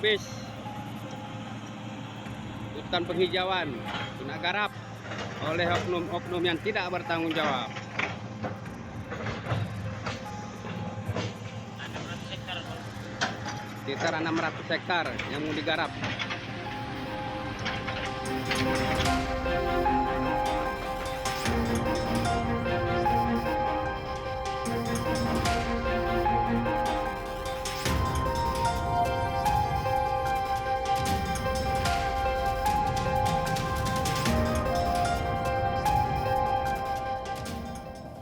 habis hutan penghijauan kena garap oleh oknum-oknum yang tidak bertanggung jawab. Sekitar 600 hektar yang mau digarap.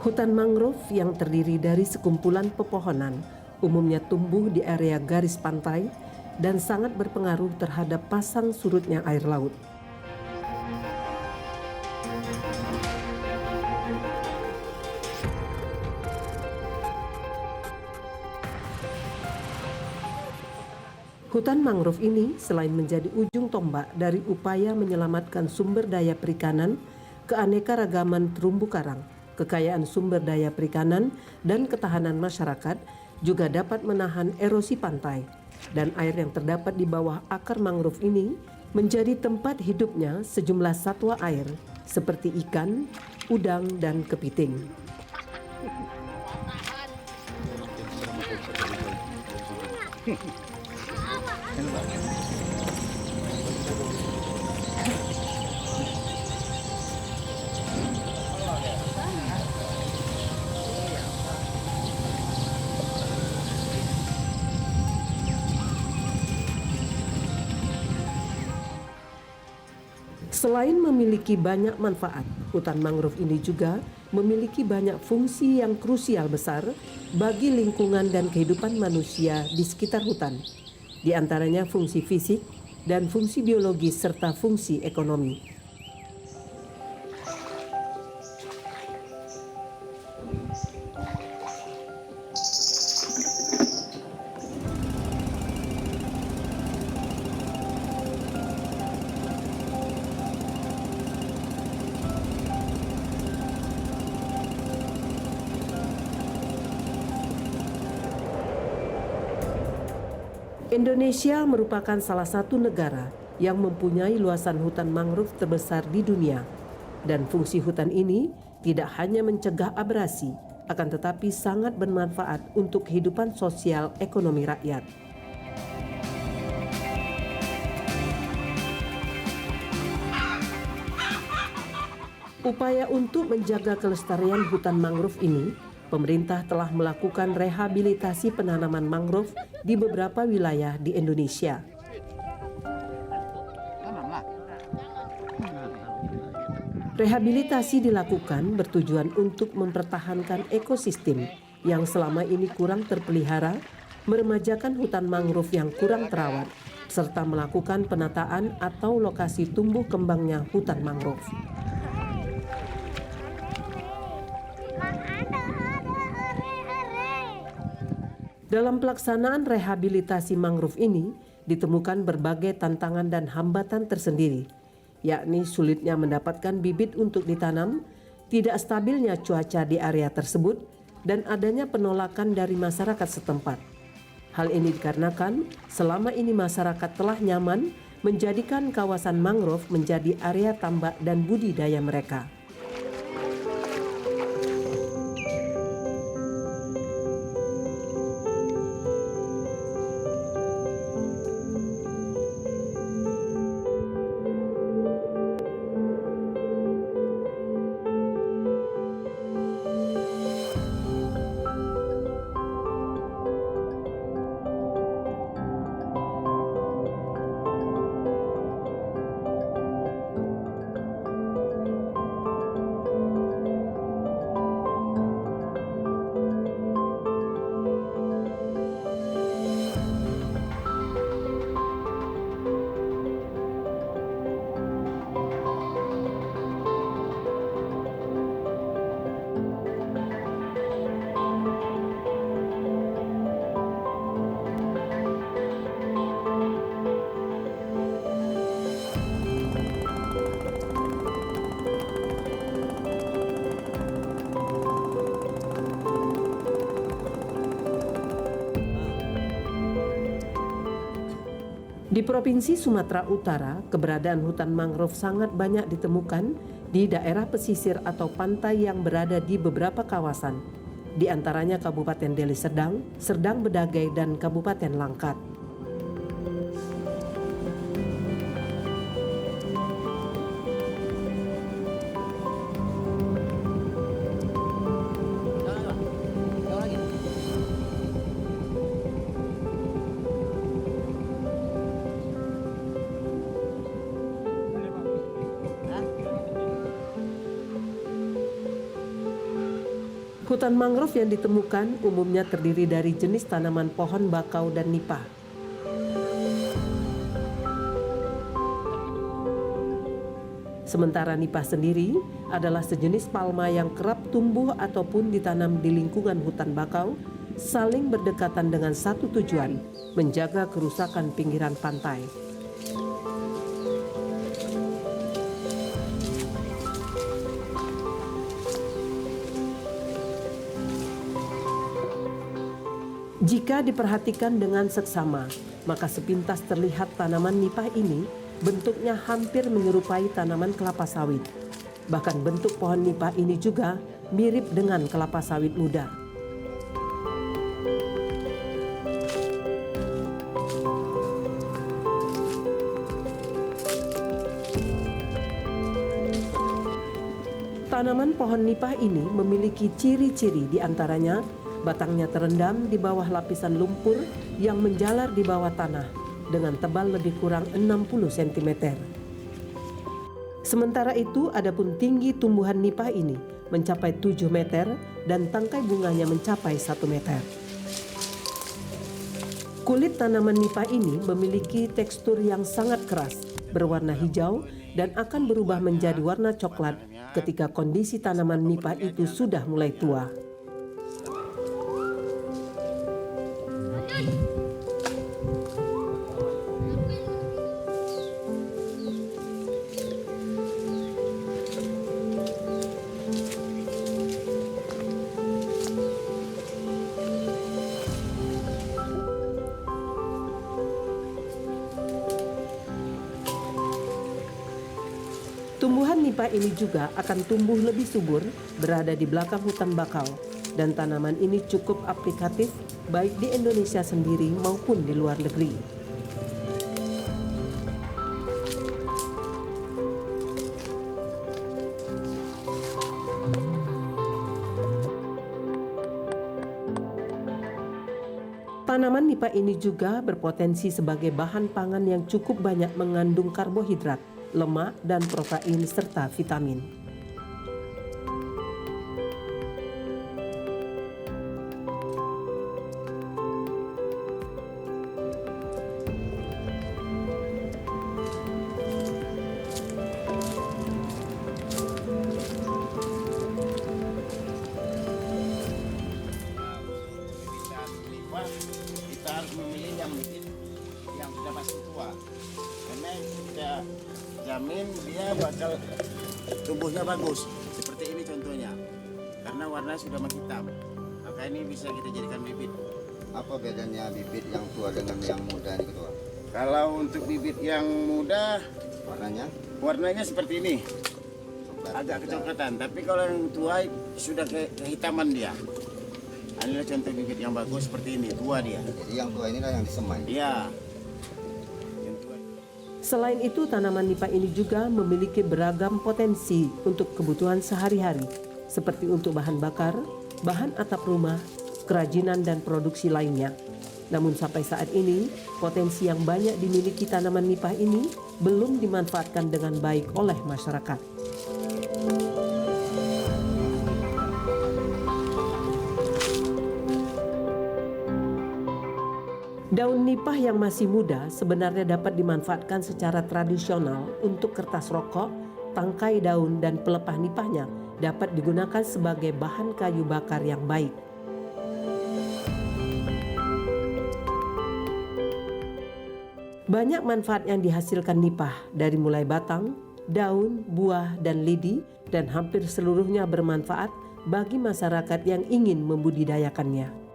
Hutan mangrove yang terdiri dari sekumpulan pepohonan umumnya tumbuh di area garis pantai dan sangat berpengaruh terhadap pasang surutnya air laut. Hutan mangrove ini selain menjadi ujung tombak dari upaya menyelamatkan sumber daya perikanan, keanekaragaman terumbu karang, kekayaan sumber daya perikanan, dan ketahanan masyarakat, juga dapat menahan erosi pantai, dan air yang terdapat di bawah akar mangrove ini menjadi tempat hidupnya sejumlah satwa air seperti ikan, udang, dan kepiting. Selain memiliki banyak manfaat, hutan mangrove ini juga memiliki banyak fungsi yang krusial besar bagi lingkungan dan kehidupan manusia di sekitar hutan. Di antaranya fungsi fisik dan fungsi biologis serta fungsi ekonomi. Indonesia merupakan salah satu negara yang mempunyai luasan hutan mangrove terbesar di dunia, dan fungsi hutan ini tidak hanya mencegah abrasi, akan tetapi sangat bermanfaat untuk kehidupan sosial ekonomi rakyat. Upaya untuk menjaga kelestarian hutan mangrove ini, pemerintah telah melakukan rehabilitasi penanaman mangrove di beberapa wilayah di Indonesia. Rehabilitasi dilakukan bertujuan untuk mempertahankan ekosistem yang selama ini kurang terpelihara, meremajakan hutan mangrove yang kurang terawat, serta melakukan penataan atau lokasi tumbuh kembangnya hutan mangrove. Dalam pelaksanaan rehabilitasi mangrove ini, ditemukan berbagai tantangan dan hambatan tersendiri, yakni sulitnya mendapatkan bibit untuk ditanam, tidak stabilnya cuaca di area tersebut, dan adanya penolakan dari masyarakat setempat. Hal ini dikarenakan selama ini masyarakat telah nyaman menjadikan kawasan mangrove menjadi area tambak dan budidaya mereka. Di Provinsi Sumatera Utara, keberadaan hutan mangrove sangat banyak ditemukan di daerah pesisir atau pantai yang berada di beberapa kawasan, di antaranya Kabupaten Deli Serdang, Serdang Bedagai, dan Kabupaten Langkat. Hutan mangrove yang ditemukan umumnya terdiri dari jenis tanaman pohon bakau dan nipah. Sementara nipah sendiri adalah sejenis palma yang kerap tumbuh ataupun ditanam di lingkungan hutan bakau, saling berdekatan dengan satu tujuan, menjaga kerusakan pinggiran pantai. Jika diperhatikan dengan seksama, maka sepintas terlihat tanaman nipah ini bentuknya hampir menyerupai tanaman kelapa sawit. Bahkan bentuk pohon nipah ini juga mirip dengan kelapa sawit muda. Tanaman pohon nipah ini memiliki ciri-ciri, diantaranya batangnya terendam di bawah lapisan lumpur yang menjalar di bawah tanah dengan tebal lebih kurang 60 cm. Sementara itu, adapun tinggi tumbuhan nipah ini mencapai 7 meter dan tangkai bunganya mencapai 1 meter. Kulit tanaman nipah ini memiliki tekstur yang sangat keras, berwarna hijau dan akan berubah menjadi warna coklat ketika kondisi tanaman nipah itu sudah mulai tua. Tumbuhan nipah ini juga akan tumbuh lebih subur berada di belakang hutan bakau, dan tanaman ini cukup aplikatif baik di Indonesia sendiri maupun di luar negeri. Tanaman nipah ini juga berpotensi sebagai bahan pangan yang cukup banyak mengandung karbohidrat, lemak, dan protein serta vitamin. Kita harus memilih yang sudah pasti tua, karena kita jamin dia bakal tumbuhnya bagus. Seperti ini contohnya, karena warna sudah menghitam, maka ini bisa kita jadikan bibit. Apa bedanya bibit yang tua dengan yang muda ini, Ketua? Kalau untuk bibit yang muda, warnanya seperti ini, agak kecoklatan. Tapi kalau yang tua sudah kehitaman dia. Inilah contoh bibit yang bagus seperti ini, tua dia. Jadi yang tua inilah yang disemai. Iya. Selain itu, tanaman nipah ini juga memiliki beragam potensi untuk kebutuhan sehari-hari, seperti untuk bahan bakar, bahan atap rumah, kerajinan, dan produksi lainnya. Namun sampai saat ini, potensi yang banyak dimiliki tanaman nipah ini belum dimanfaatkan dengan baik oleh masyarakat. Daun nipah yang masih muda sebenarnya dapat dimanfaatkan secara tradisional untuk kertas rokok, tangkai daun, dan pelepah nipahnya dapat digunakan sebagai bahan kayu bakar yang baik. Banyak manfaat yang dihasilkan nipah, dari mulai batang, daun, buah, dan lidi, dan hampir seluruhnya bermanfaat bagi masyarakat yang ingin membudidayakannya.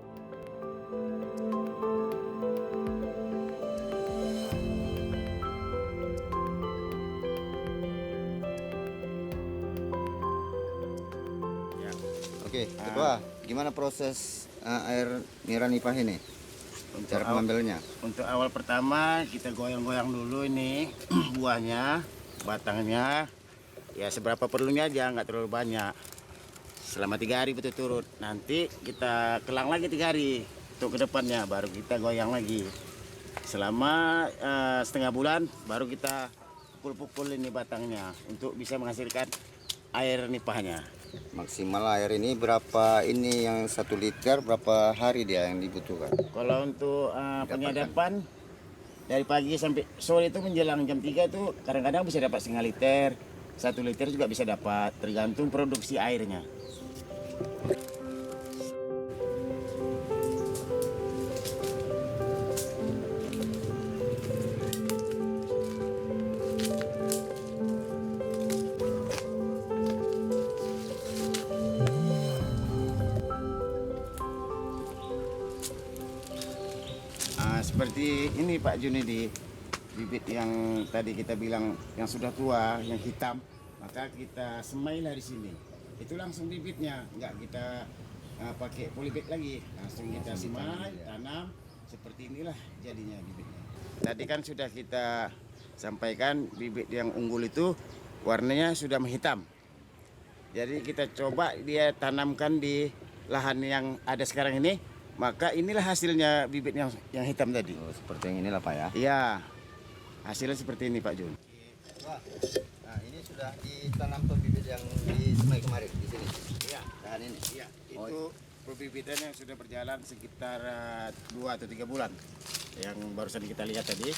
Oke, Ketua, gimana proses air nira nipah ini? Cara pengambilnya? Untuk awal pertama kita goyang-goyang dulu ini buahnya, batangnya. Ya seberapa perlunya aja, nggak terlalu banyak. Selama 3 hari berturut-turut. Nanti kita kelang lagi 3 hari untuk ke depannya, baru kita goyang lagi. Selama setengah bulan baru kita pukul-pukul ini batangnya untuk bisa menghasilkan air nipahnya. Maksimal air ini berapa ini yang 1 liter, berapa hari dia yang dibutuhkan? Kalau untuk penyadapan dari pagi sampai sore itu menjelang jam 3 itu kadang-kadang bisa dapat setengah liter, 1 liter juga bisa dapat, tergantung produksi airnya. Seperti ini Pak Junidi, bibit yang tadi kita bilang yang sudah tua, yang hitam, maka kita semailah di sini. Itu langsung bibitnya, nggak kita pakai polybag lagi, langsung kita semai, tanam, seperti inilah jadinya bibitnya. Tadi kan sudah kita sampaikan bibit yang unggul itu warnanya sudah menghitam. Jadi kita coba dia tanamkan di lahan yang ada sekarang ini. Maka inilah hasilnya bibit yang hitam tadi. Oh, seperti yang inilah Pak ya? Iya, hasilnya seperti ini Pak Jun. Wah, nah ini sudah ditanam tuh bibit yang disemai kemarin di sini? Iya. Lahan ini? Iya, itu perbibitan yang sudah berjalan sekitar 2 atau 3 bulan. Yang barusan kita lihat tadi.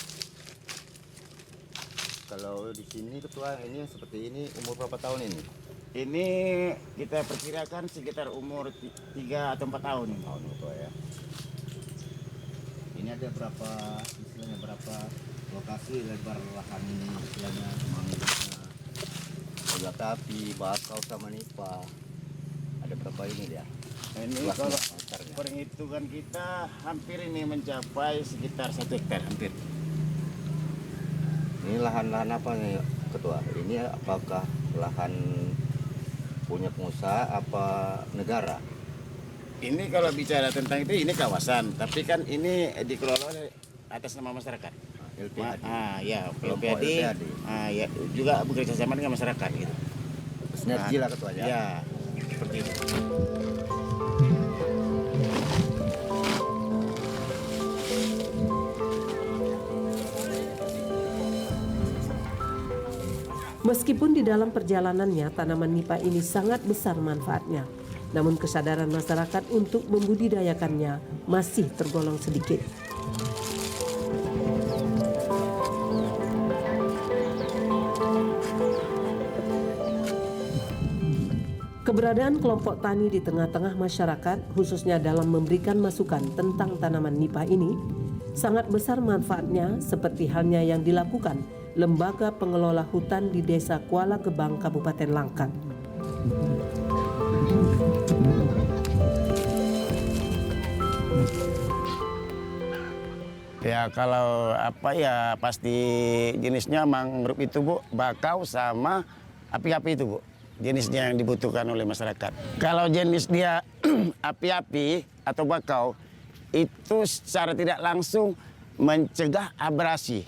Kalau di sini Ketua ini seperti ini umur berapa tahun ini? Ini kita perkirakan sekitar umur 3 atau 4 tahun. Ketua ya. Ini ada berapa istilahnya, berapa lokasi lebar lahan ini istilahnya, mangrove-nya, bola tapi, bakau sama nipah. Ada berapa ini dia? Ini Luasnya, kalau meternya. perhitungan kita hampir ini mencapai sekitar 1 hektar hampir. Ini lahan-lahan apa nih Ketua? Ini apakah lahan punya pengusaha apa negara? Ini kalau bicara tentang itu ini kawasan, tapi kan ini dikelola oleh atas nama masyarakat. LPAD. Ya, Kelompok LPAD. LPAD. Ya, juga bekerja sama dengan masyarakat gitu. Sinergi lah Ketua ya. Ya, seperti itu. Meskipun di dalam perjalanannya tanaman nipah ini sangat besar manfaatnya, namun kesadaran masyarakat untuk membudidayakannya masih tergolong sedikit. Keberadaan kelompok tani di tengah-tengah masyarakat, khususnya dalam memberikan masukan tentang tanaman nipah ini, sangat besar manfaatnya seperti halnya yang dilakukan Lembaga Pengelola Hutan di Desa Kuala Gebang, Kabupaten Langkat. Ya kalau apa ya pasti jenisnya mangrove itu Bu, bakau sama api-api itu Bu. Jenisnya yang dibutuhkan oleh masyarakat. Kalau jenis dia api-api atau bakau itu secara tidak langsung mencegah abrasi.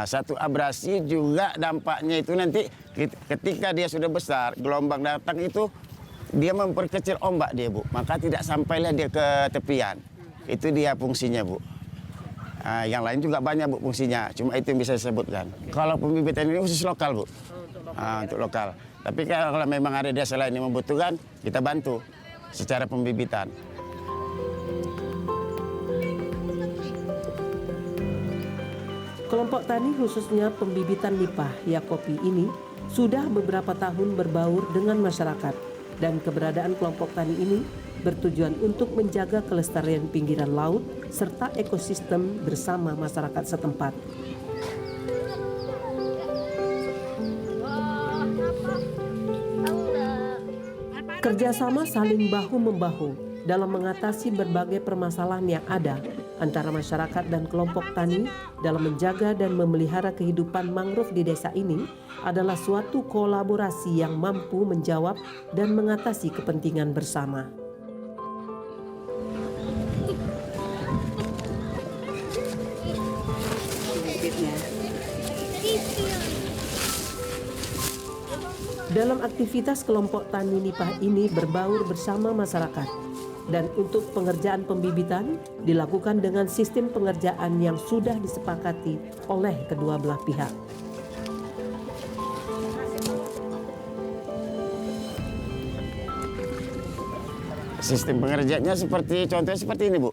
Satu abrasi juga dampaknya itu nanti ketika dia sudah besar, gelombang datang itu dia memperkecil ombak dia Bu. Maka tidak sampailah dia ke tepian. Itu dia fungsinya Bu. Yang lain juga banyak Bu fungsinya, cuma itu yang bisa saya sebutkan. Kalau pembibitan ini khusus lokal Bu. Untuk lokal. Tapi kalau memang ada desa lain yang membutuhkan, kita bantu secara pembibitan. Kelompok tani khususnya pembibitan nipah Yakopi ini sudah beberapa tahun berbaur dengan masyarakat, dan keberadaan kelompok tani ini bertujuan untuk menjaga kelestarian pinggiran laut serta ekosistem bersama masyarakat setempat. Kerjasama saling bahu-membahu dalam mengatasi berbagai permasalahan yang ada antara masyarakat dan kelompok tani dalam menjaga dan memelihara kehidupan mangrove di desa ini adalah suatu kolaborasi yang mampu menjawab dan mengatasi kepentingan bersama. Dalam aktivitas kelompok tani nipah ini berbaur bersama masyarakat, dan untuk pengerjaan pembibitan dilakukan dengan sistem pengerjaan yang sudah disepakati oleh kedua belah pihak. Sistem pengerjaannya contohnya seperti ini, Bu.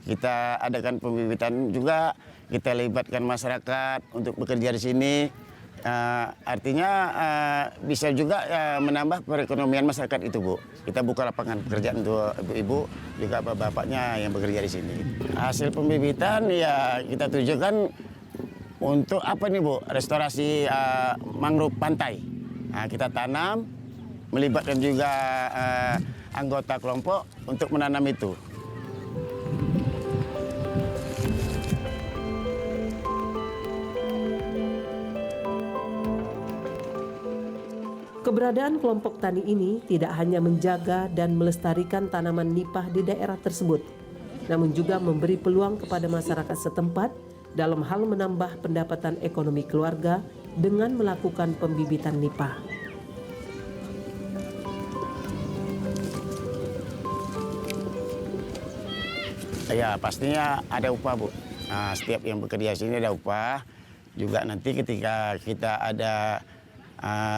Kita adakan pembibitan juga, kita libatkan masyarakat untuk bekerja di sini. Artinya bisa juga menambah perekonomian masyarakat itu, Bu. Kita buka lapangan pekerjaan untuk ibu-ibu, juga bapak-bapaknya yang bekerja di sini. Hasil pembibitan ya kita tujukan untuk apa nih, Bu? Restorasi mangrove pantai. Nah, kita tanam, melibatkan juga anggota kelompok untuk menanam itu. Keberadaan kelompok tani ini tidak hanya menjaga dan melestarikan tanaman nipah di daerah tersebut, namun juga memberi peluang kepada masyarakat setempat dalam hal menambah pendapatan ekonomi keluarga dengan melakukan pembibitan nipah. Ya pastinya ada upah, Bu. Nah, setiap yang bekerja sini ada upah. Juga nanti ketika kita ada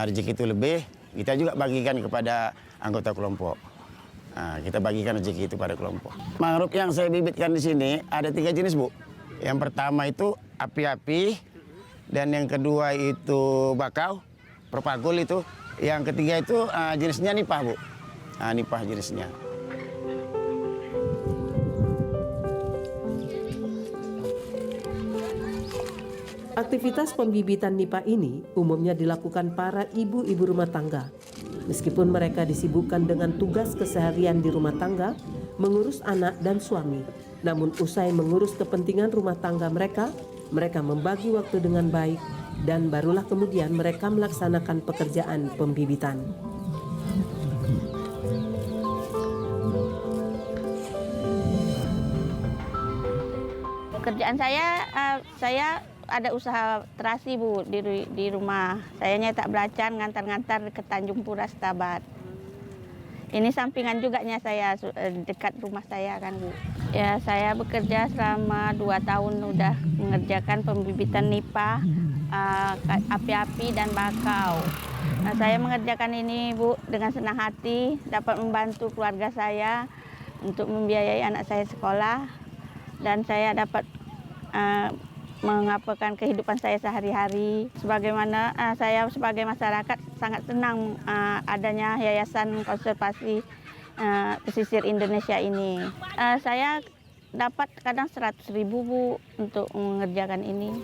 rezeki itu lebih, kita juga bagikan kepada anggota kelompok. Nah, kita bagikan rezeki itu pada kelompok. Mangrove yang saya bibitkan di sini ada 3 jenis, Bu. Yang pertama itu api-api, dan yang kedua itu bakau, propagul itu. Yang ketiga itu jenisnya nipah, Bu. Nah, nipah jenisnya. Aktivitas pembibitan nipah ini umumnya dilakukan para ibu-ibu rumah tangga. Meskipun mereka disibukkan dengan tugas keseharian di rumah tangga, mengurus anak dan suami. Namun usai mengurus kepentingan rumah tangga mereka membagi waktu dengan baik dan barulah kemudian mereka melaksanakan pekerjaan pembibitan. Pekerjaan saya ada usaha terasi, Bu, di rumah. Saya nyetak belacan, ngantar-ngantar ke Tanjung Pura, Setabat. Ini sampingan juga saya dekat rumah saya kan, Bu. Ya, saya bekerja selama 2 tahun udah mengerjakan pembibitan nipah, api-api dan bakau. Nah, saya mengerjakan ini, Bu, dengan senang hati, dapat membantu keluarga saya untuk membiayai anak saya sekolah, dan saya dapat mengapakan kehidupan saya sehari-hari. Sebagaimana saya sebagai masyarakat sangat senang adanya Yayasan Konservasi Pesisir Indonesia ini. Saya dapat kadang 100.000, Bu, untuk mengerjakan ini.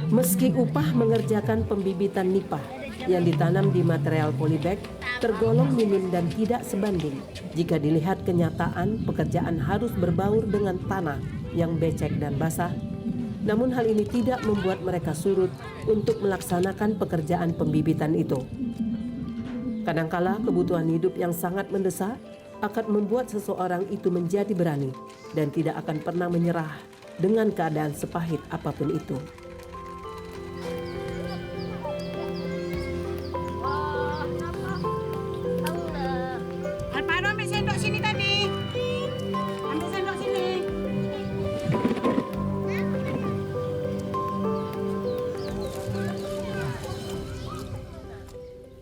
Meski upah mengerjakan pembibitan nipah yang ditanam di material polybag tergolong minim dan tidak sebanding jika dilihat kenyataan pekerjaan harus berbaur dengan tanah yang becek dan basah. Namun hal ini tidak membuat mereka surut untuk melaksanakan pekerjaan pembibitan itu. Kadangkala kebutuhan hidup yang sangat mendesak akan membuat seseorang itu menjadi berani dan tidak akan pernah menyerah dengan keadaan sepahit apapun itu. Alvaro, ambil sendok sini tadi. Ambil sendok sini.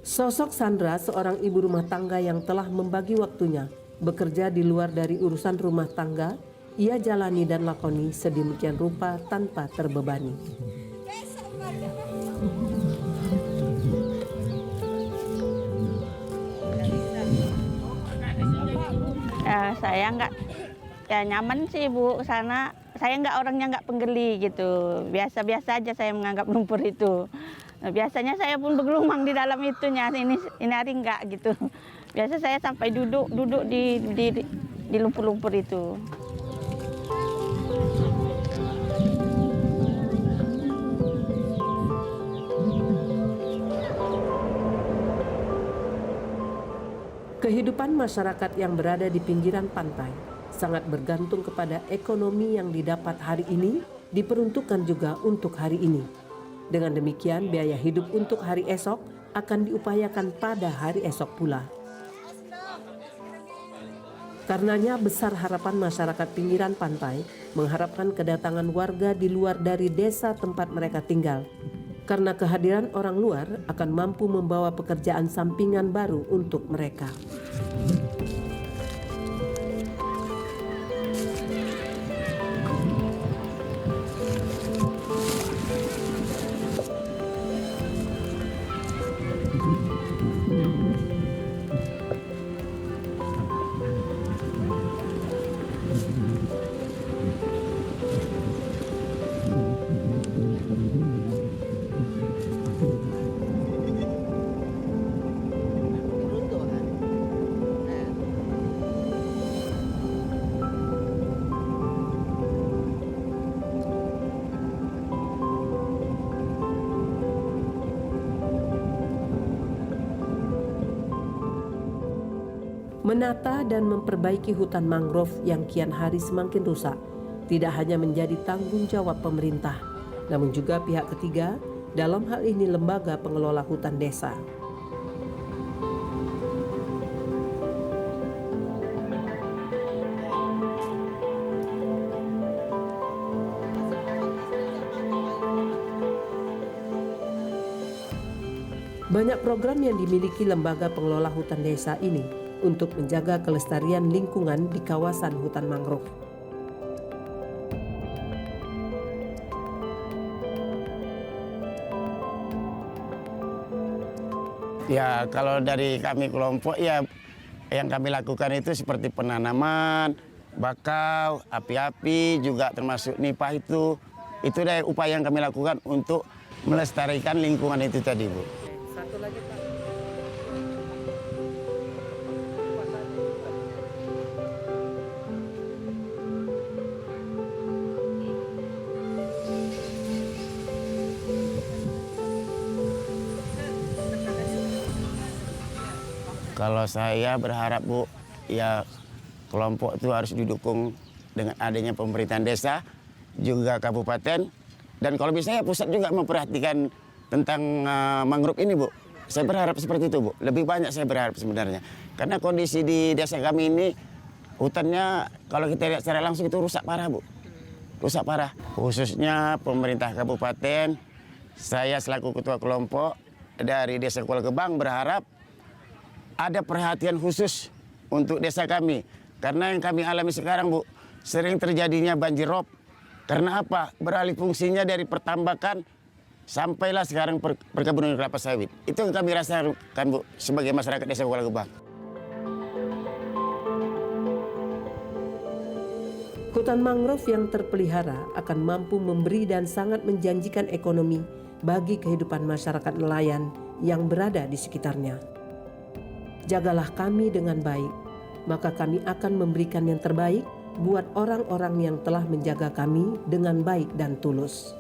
Sosok Sandra, seorang ibu rumah tangga yang telah membagi waktunya bekerja di luar dari urusan rumah tangga, ia jalani dan lakoni sedemikian rupa tanpa terbebani. Saya nggak nyaman sih, Bu, sana. Saya orangnya nggak penggeli gitu. Biasa-biasa aja saya menganggap lumpur itu. Biasanya saya pun bergelumang di dalam itunya. Ini hari nggak gitu. Biasa saya sampai duduk di lumpur-lumpur itu. Kehidupan masyarakat yang berada di pinggiran pantai sangat bergantung kepada ekonomi yang didapat hari ini diperuntukkan juga untuk hari ini. Dengan demikian, biaya hidup untuk hari esok akan diupayakan pada hari esok pula. Karenanya besar harapan masyarakat pinggiran pantai mengharapkan kedatangan warga di luar dari desa tempat mereka tinggal. Karena kehadiran orang luar akan mampu membawa pekerjaan sampingan baru untuk mereka. Menata dan memperbaiki hutan mangrove yang kian hari semakin rusak tidak hanya menjadi tanggung jawab pemerintah, namun juga pihak ketiga, dalam hal ini lembaga pengelola hutan desa. Banyak program yang dimiliki lembaga pengelola hutan desa ini untuk menjaga kelestarian lingkungan di kawasan hutan mangrove. Ya, kalau dari kami kelompok ya yang kami lakukan itu seperti penanaman, bakau, api-api, juga termasuk nipah itu. Itu dari upaya yang kami lakukan untuk melestarikan lingkungan itu tadi, Bu. Satu lagi, Pak. Kalau saya berharap, Bu, ya kelompok itu harus didukung dengan adanya pemerintahan desa, juga kabupaten, dan kalau bisa ya pusat juga memperhatikan tentang mangrove ini, Bu. Saya berharap seperti itu, Bu. Lebih banyak saya berharap sebenarnya. Karena kondisi di desa kami ini, hutannya kalau kita lihat secara langsung itu rusak parah, Bu. Rusak parah. Khususnya pemerintah kabupaten, saya selaku ketua kelompok dari Desa Kuala Gebang berharap ada perhatian khusus untuk desa kami. Karena yang kami alami sekarang, Bu, sering terjadinya banjir rob. Karena apa? Beralih fungsinya dari pertambakan sampailah sekarang perkebunan kelapa sawit. Itu yang kami rasakan, Bu, sebagai masyarakat Desa Kuala Gebang. Hutan mangrove yang terpelihara akan mampu memberi dan sangat menjanjikan ekonomi bagi kehidupan masyarakat nelayan yang berada di sekitarnya. Jagalah kami dengan baik, maka kami akan memberikan yang terbaik buat orang-orang yang telah menjaga kami dengan baik dan tulus.